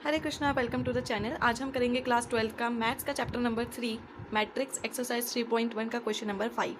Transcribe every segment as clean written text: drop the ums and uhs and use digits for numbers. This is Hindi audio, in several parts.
Hare Krishna, welcome to the channel. आज हम करेंगे क्लास 12 का मैथ्स का चैप्टर नंबर 3 मैट्रिक्स एक्सरसाइज 3.1 का क्वेश्चन नंबर 5।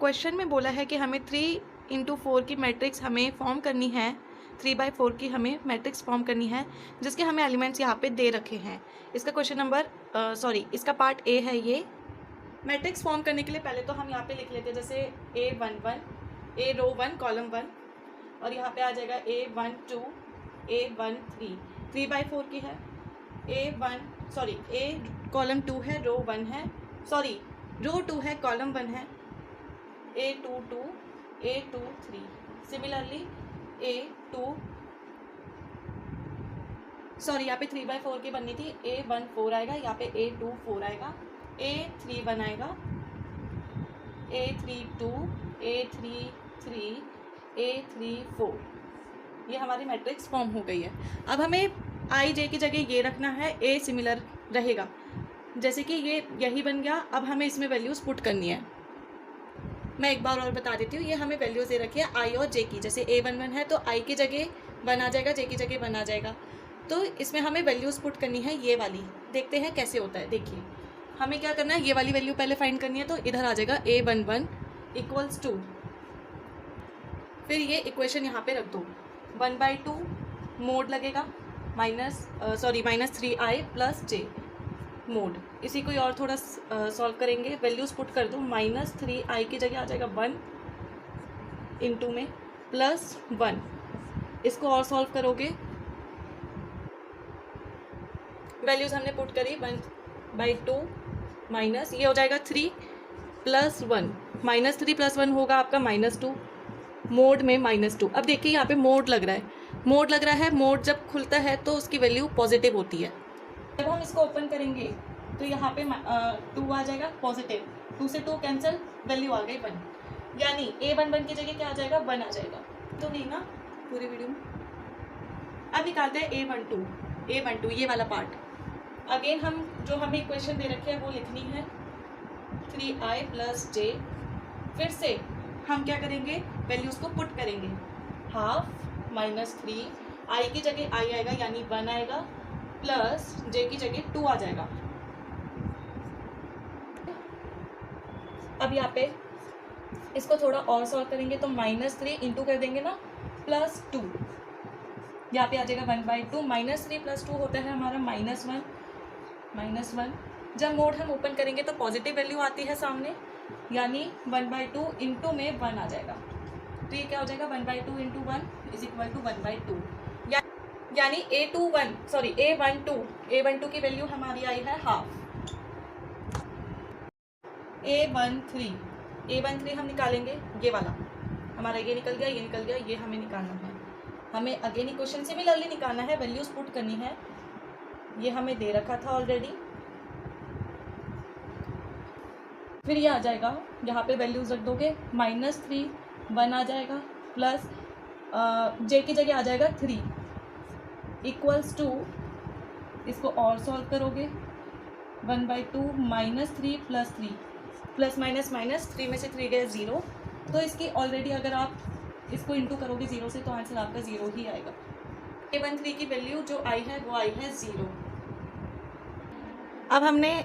क्वेश्चन में बोला है कि हमें 3x4 की मैट्रिक्स हमें फॉर्म करनी है, 3/4 की हमें मैट्रिक्स फॉर्म करनी है, जिसके हमें एलिमेंट्स यहाँ पे दे रखे हैं। इसका क्वेश्चन नंबर इसका पार्ट ए है। ये मैट्रिक्स फॉर्म करने के लिए पहले तो हम यहाँ पे लिख लेते हैं, जैसे A11, A रो 1 कॉलम 1, और यहाँ पे आ जाएगा A12, A13, 3/4 की है। ए कॉलम 2 है, रो 1 है, रो 2 है, कॉलम 1 है, A22, A23। सिमिलरली यहाँ पे 3/4 की बननी थी, A14 आएगा, यहाँ पे A24 आएगा, A31 आएगा, A32, A33, A34। ये हमारी मैट्रिक्स फॉर्म हो गई है। अब हमें आई जे की जगह ये रखना है, ए सिमिलर रहेगा, जैसे कि ये यही बन गया। अब हमें इसमें वैल्यूज़ पुट करनी है। मैं एक बार और बता देती हूँ, ये हमें वैल्यूज़ दे रखी है आई और जे की। जैसे A11 है तो आई की जगह 1 आ जाएगा, जे की जगह 1 आ जाएगा। तो इसमें हमें वैल्यूज़ पुट करनी है, ये वाली। देखते हैं कैसे होता है। देखिए, हमें क्या करना है, ये वाली वैल्यू पहले फाइंड करनी है। तो इधर आ जाएगा A11 = 2, फिर ये इक्वेशन यहाँ पे रख दो। 1/2 मोड लगेगा, -3i + j मोड। इसी को और थोड़ा सॉल्व करेंगे, वैल्यूज़ पुट कर दो। -3i की जगह आ जाएगा 1 इंटू में +1। इसको और सॉल्व करोगे, वैल्यूज़ हमने पुट करी। 1/2 माइनस ये हो जाएगा 3 + 1, -3 + 1 होगा आपका -2, मोड में -2। अब देखिए यहाँ पे मोड लग रहा है, मोड जब खुलता है तो उसकी वैल्यू पॉजिटिव होती है। जब हम इसको ओपन करेंगे तो यहाँ पे 2 आ जाएगा पॉजिटिव, 2 से 2 कैंसिल, वैल्यू आ गई 1, यानी A11 की जगह क्या आ जाएगा, 1 आ जाएगा। तो नहीं ना पूरी वीडियो में। अब निकालते हैं A12 ये वाला पार्ट। अगेन हम जो हमें इक्वेशन दे रखी है वो लिखनी है, 3i + j। फिर से हम क्या करेंगे, वैल्यूज़ को पुट करेंगे। हाफ -3, आई की जगह आई आएगा यानी 1 आएगा, प्लस जे की जगह 2 आ जाएगा। अब यहाँ पे इसको थोड़ा और सॉल्व करेंगे तो -3 इंटू कर देंगे ना, +2। यहाँ पे आ जाएगा 1/2, -3 + 2 होता है हमारा -1। जब मोड हम ओपन करेंगे तो पॉजिटिव वैल्यू आती है सामने, यानी 1/2 इंटू में 1 आ जाएगा। तो ये क्या हो जाएगा, 1/2 × 1 = 1/2। यानी A12 की वैल्यू हमारी आई है हाफ। A13 हम निकालेंगे, ये वाला हमारा ये निकल गया, ये हमें निकालना है। हमें अगेन इक्वेशन सिमिलरली निकालना है, वैल्यूज पुट करनी है। ये हमें दे रखा था ऑलरेडी। फिर ये आ जाएगा, यहाँ पे वैल्यूज रख दोगे, -3, 1 आ जाएगा, प्लस जे की जगह आ जाएगा 3 = इसको और सॉल्व करोगे, 1/2 -3 + 3, प्लस माइनस माइनस 3 में से 3 गए 0। तो इसकी ऑलरेडी अगर आप इसको इंटू करोगे 0 से तो आंसर आपका 0 ही आएगा। A13 की वैल्यू जो आई है वो आई है 0। अब हमने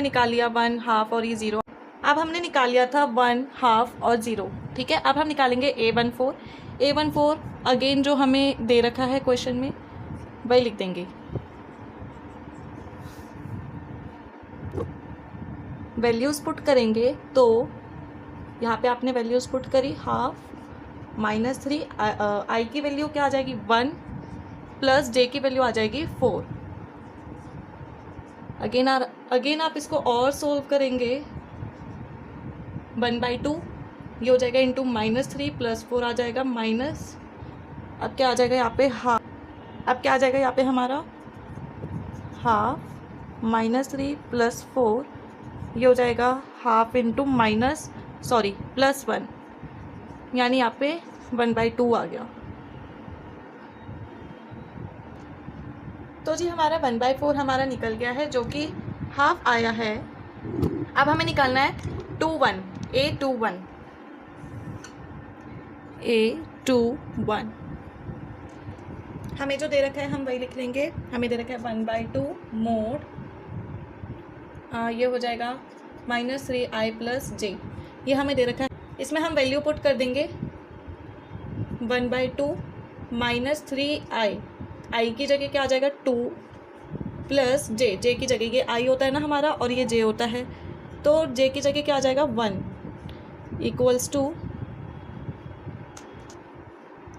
निकाल लिया 1, हाफ और ये 0। अब हमने निकाल लिया था 1, हाफ और 0, ठीक है। अब हम निकालेंगे A14 अगेन जो हमें दे रखा है क्वेश्चन में वही लिख देंगे। वैल्यूज़ पुट करेंगे तो यहाँ पे आपने वैल्यूज़ पुट करी, हाफ -3, आई की वैल्यू क्या आ जाएगी 1, प्लस जे की वैल्यू आ जाएगी 4। अगेन आप इसको और सोल्व करेंगे, 1/2 ये हो जाएगा इंटू -3 + 4 आ जाएगा माइनस। अब क्या आ जाएगा यहाँ पे हाफ, हमारा हाफ -3 + 4, ये हो जाएगा हाफ इंटू +1, यानी यहाँ पे 1/2 आ गया। तो जी हमारा 1/4 हमारा निकल गया है, जो कि हाफ आया है। अब हमें निकालना है A21। हमें जो दे रखा है हम वही लिख लेंगे। हमें दे रखा है 1/2 मोड ये हो जाएगा -3i + j, ये हमें दे रखा है। इसमें हम वैल्यू पुट कर देंगे 1/2 -3i, i की जगह क्या आ जाएगा 2 + j, j की जगह ये i होता है ना हमारा और ये j होता है, तो j की जगह क्या आ जाएगा 1 =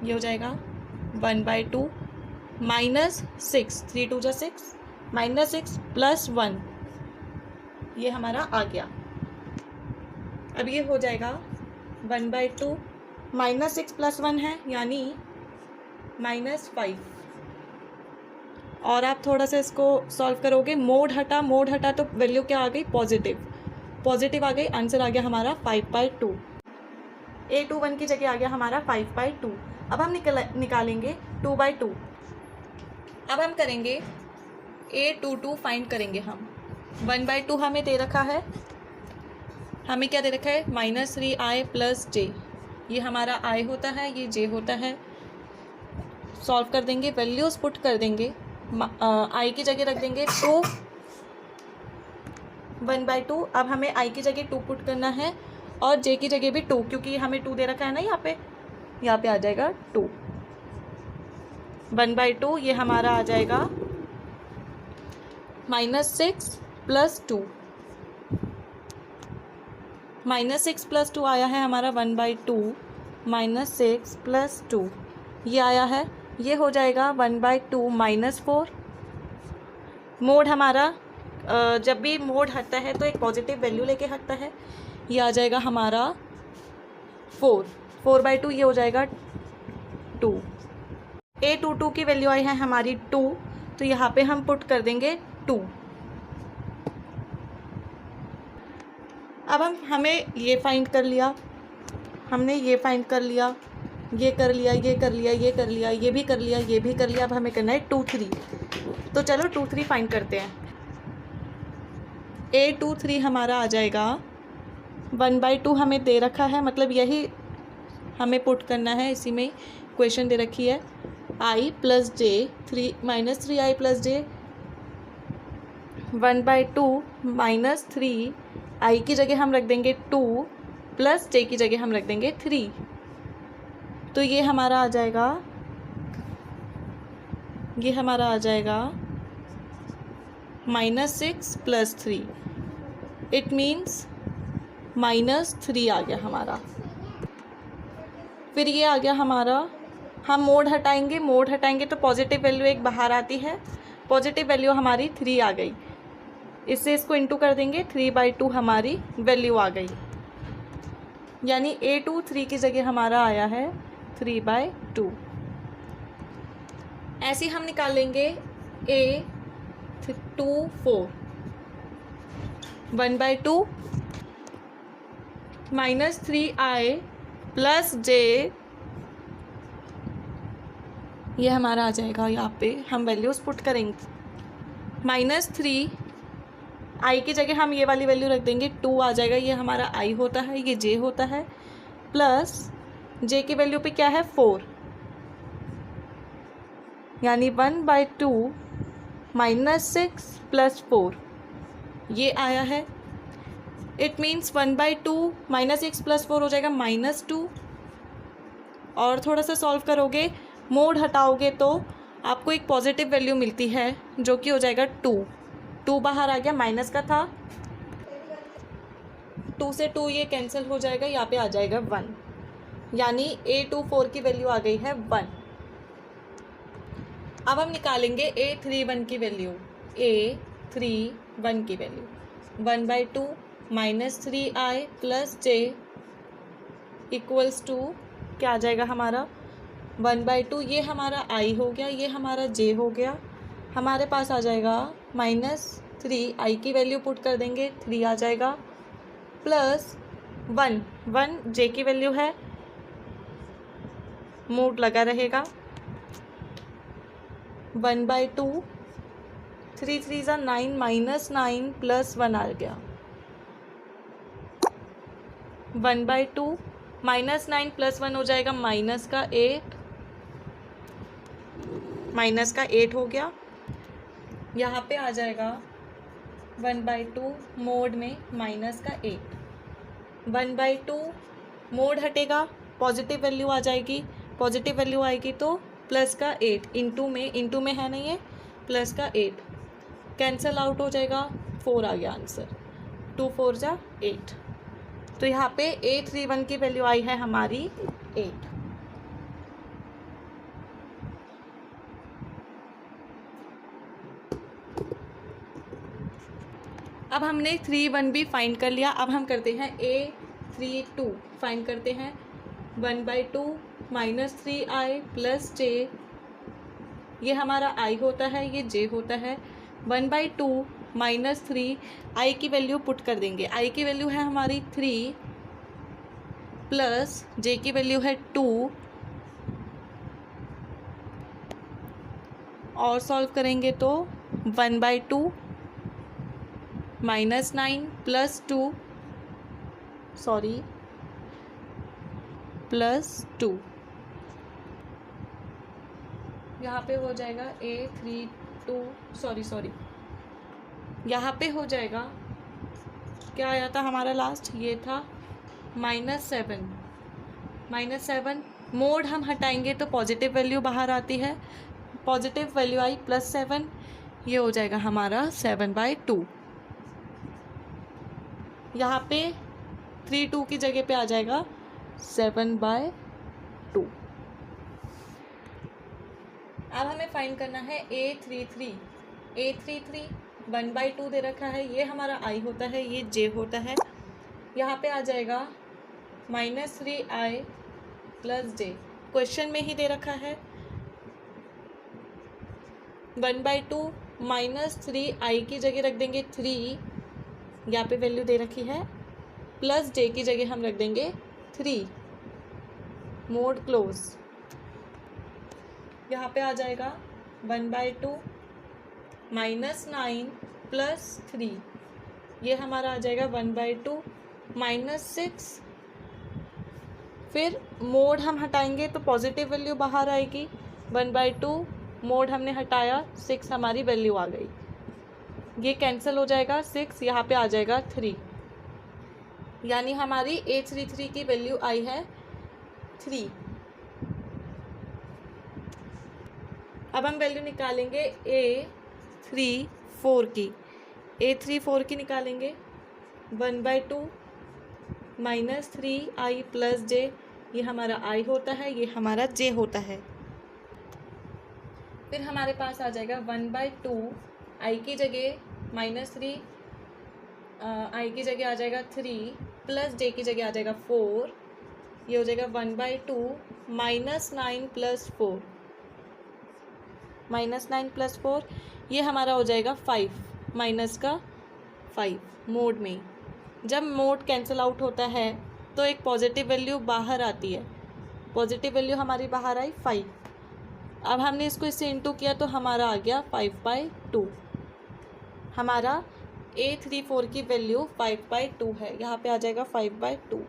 ये हो जाएगा 1/2 -6, 3 2 जा 6, -6 + 1, ये हमारा आ गया। अब ये हो जाएगा 1/2 -6 + 1 है यानी -5, और आप थोड़ा सा इसको सॉल्व करोगे, मोड हटा तो वैल्यू क्या आ गई पॉजिटिव आ गई, आंसर आ गया हमारा 5/2। A21 की जगह आ गया हमारा 5/2। अब हम निकालेंगे 2/2। अब हम करेंगे A22 फाइंड करेंगे हम। 1/2 हमें दे रखा है, हमें क्या दे रखा है -3i + j, ये हमारा i होता है, ये j होता है। सॉल्व कर देंगे, वैल्यूज पुट कर देंगे, i की जगह रख देंगे 2, 1/2। अब हमें i की जगह 2 पुट करना है और j की जगह भी 2, क्योंकि हमें 2 दे रखा है ना यहाँ पे आ जाएगा 2। 1/2 ये हमारा आ जाएगा -6 + 2, -6 + 2 आया है हमारा 1/2 -6 + 2, ये आया है, ये हो जाएगा 1/2 -4। मोड हमारा जब भी मोड हटता है तो एक पॉजिटिव वैल्यू लेके हटता है, ये आ जाएगा हमारा 4/2, ये हो जाएगा 2। A22 की वैल्यू आई है हमारी 2, तो यहाँ पे हम पुट कर देंगे 2। अब हमें ये फाइंड कर लिया, हमने ये फाइंड कर लिया, ये कर लिया, ये कर लिया, ये कर लिया, ये भी कर लिया, ये भी कर लिया। अब हमें करना है 2 3, तो चलो 2 3 फाइंड करते हैं। A23 हमारा आ जाएगा 1/2 हमें दे रखा है, मतलब यही हमें पुट करना है, इसी में क्वेश्चन दे रखी है i + j, -3i + j, 1/2 -3, i की जगह हम रख देंगे 2 + j की जगह हम रख देंगे 3, तो ये हमारा आ जाएगा -6 + 3, इट मीन्स -3 आ गया हमारा। फिर ये आ गया हमारा, हम मोड हटाएंगे तो पॉजिटिव वैल्यू एक बाहर आती है, पॉजिटिव वैल्यू हमारी 3 आ गई, इससे इसको इंटू कर देंगे, 3/2 हमारी वैल्यू आ गई, यानी A23 की जगह हमारा आया है 3/2। ऐसे हम निकाल लेंगे A24, 1/2 -3i + j, ये हमारा आ जाएगा, यहाँ पे हम वैल्यूज पुट करेंगे, -3 i की जगह हम ये वाली वैल्यू रख देंगे, 2 आ जाएगा, ये हमारा i होता है, ये j होता है, प्लस j की वैल्यू पे क्या है 4, यानी 1/2 -6 + 4, ये आया है। इट मीन्स 1/2 -6 + 4 हो जाएगा -2, और थोड़ा सा सॉल्व करोगे, मोड हटाओगे तो आपको एक पॉजिटिव वैल्यू मिलती है जो कि हो जाएगा 2 बाहर आ गया, माइनस का था, 2 से 2 ये कैंसिल हो जाएगा, यहाँ पे आ जाएगा 1, यानी A24 की वैल्यू आ गई है 1। अब हम निकालेंगे A31 की वैल्यू, A31 की वैल्यू 1/2 -3i + j = क्या आ जाएगा हमारा 1/2, ये हमारा i हो गया, ये हमारा j हो गया, हमारे पास आ जाएगा -3, i की वैल्यू पुट कर देंगे 3 आ जाएगा, प्लस 1 j की वैल्यू है, मोड लगा रहेगा, 1/2 3 3 = 9 -9 + 1 आ गया, 1/2 -9 + 1 हो जाएगा -8, माइनस का 8 हो गया। यहाँ पे आ जाएगा 1/2 मोड में माइनस का 8। 1/2 मोड हटेगा, पॉजिटिव वैल्यू आ जाएगी, पॉजिटिव वैल्यू आएगी तो प्लस का 8 इंटू में है नहीं है, प्लस का 8 कैंसल आउट हो जाएगा, 4 आ गया आंसर। 2 4 जा 8। तो यहाँ पे A31 की वैल्यू आई है हमारी 8। अब हमने 3 1 भी फाइंड कर लिया। अब हम करते हैं A32 फाइंड करते हैं। 1/2 -3i प्लस j, ये हमारा i होता है, ये j होता है। 1/2 -3 i की वैल्यू पुट कर देंगे। i की वैल्यू है हमारी 3 प्लस j की वैल्यू है 2 और सॉल्व करेंगे तो 1/2 -9 प्लस 2 यहाँ पे हो जाएगा यहाँ पे हो जाएगा, क्या आया था हमारा लास्ट, ये था -7 मोड हम हटाएंगे तो पॉजिटिव वैल्यू बाहर आती है, पॉजिटिव वैल्यू आई +7, ये हो जाएगा हमारा 7/2। यहाँ पे 3 2 की जगह पे आ जाएगा 7/2। अब हमें फाइंड करना है A33 1/2 दे रखा है, ये हमारा i होता है, ये j होता है। यहाँ पे आ जाएगा -3i प्लस j, क्वेश्चन में ही दे रखा है। 1/2 -3i की जगह रख देंगे 3, यहाँ पे वैल्यू दे रखी है, प्लस j की जगह हम रख देंगे 3, मोड क्लोज। यहाँ पे आ जाएगा 1/2 -9 प्लस 3, ये हमारा आ जाएगा 1/2 -6, फिर मोड हम हटाएंगे तो पॉजिटिव वैल्यू बाहर आएगी, 1/2 मोड हमने हटाया 6 हमारी वैल्यू आ गई, ये कैंसिल हो जाएगा 6, यहाँ पे आ जाएगा 3, यानी हमारी A33 की वैल्यू आई है 3। अब हम वैल्यू निकालेंगे A34 की निकालेंगे। 1/2 -3i प्लस j, ये हमारा i होता है, ये हमारा j होता है। फिर हमारे पास आ जाएगा 1/2 i की जगह -3, i की जगह आ जाएगा 3 प्लस j की जगह आ जाएगा 4, ये हो जाएगा 1/2 -9 प्लस 4, ये हमारा हो जाएगा 5, माइनस का 5 मोड में। जब मोड कैंसिल आउट होता है तो एक पॉजिटिव वैल्यू बाहर आती है, पॉजिटिव वैल्यू हमारी बाहर आई 5। अब हमने इसको इससे इंटू किया तो हमारा आ गया 5/2। हमारा A34 की वैल्यू 5/2 है, यहाँ पे आ जाएगा 5/2।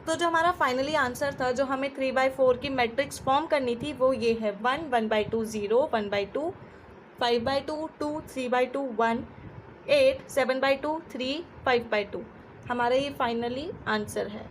तो जो हमारा फाइनली आंसर था, जो हमें 3/4 की मैट्रिक्स फॉर्म करनी थी, वो ये है 1 1/2 0 1/2 5/2 2 3/2 1 8 7/2 3 5/2। हमारा ये फाइनली आंसर है।